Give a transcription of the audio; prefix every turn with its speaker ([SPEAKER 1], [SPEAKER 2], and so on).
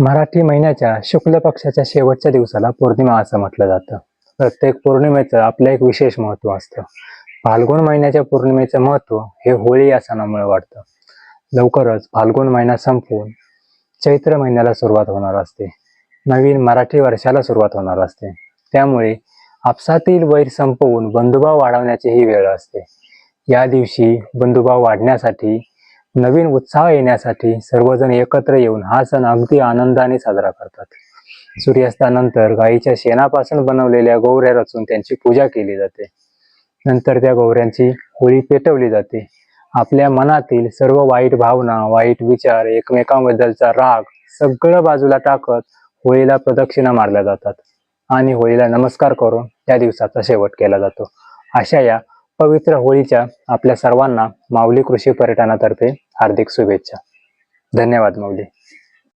[SPEAKER 1] मराठी महिन्याच्या शुक्ल पक्षाच्या शेवटच्या दिवसाला पौर्णिमा असं म्हटलं जातं. प्रत्येक पौर्णिमेचं आपलं एक विशेष महत्त्व असतं. फाल्गुन महिन्याच्या पौर्णिमेचं महत्त्व हे होळी या सणामुळे वाढतं. लवकरच फाल्गुन महिना संपवून चैत्र महिन्याला सुरुवात होणार असते. नवीन मराठी वर्षाला सुरुवात होणार असते. त्यामुळे आपसातील वैर संपवून बंधुभाव वाढवण्याची ही वेळ असते. या दिवशी बंधुभाव वाढण्यासाठी, नवीन उत्साह येण्यासाठी सर्वजण एकत्र येऊन हा सण अगदी आनंदाने साजरा करतात. सूर्यास्तानंतर गायीच्या शेणापासून बनवलेल्या गौऱ्या रचून त्यांची पूजा केली जाते. नंतर त्या गौऱ्यांची होळी पेटवली जाते. आपल्या मनातील सर्व वाईट भावना, वाईट विचार, एकमेकांबद्दलचा राग सगळं बाजूला टाकत होळीला प्रदक्षिणा मारल्या जातात आणि होळीला नमस्कार करून या दिवसाचा शेवट केला जातो. अशा या पवित्र होळीच्या आपल्या सर्वांना माऊली कृषी पर्यटनातर्फे हार्दिक शुभेच्छा. धन्यवाद माऊली.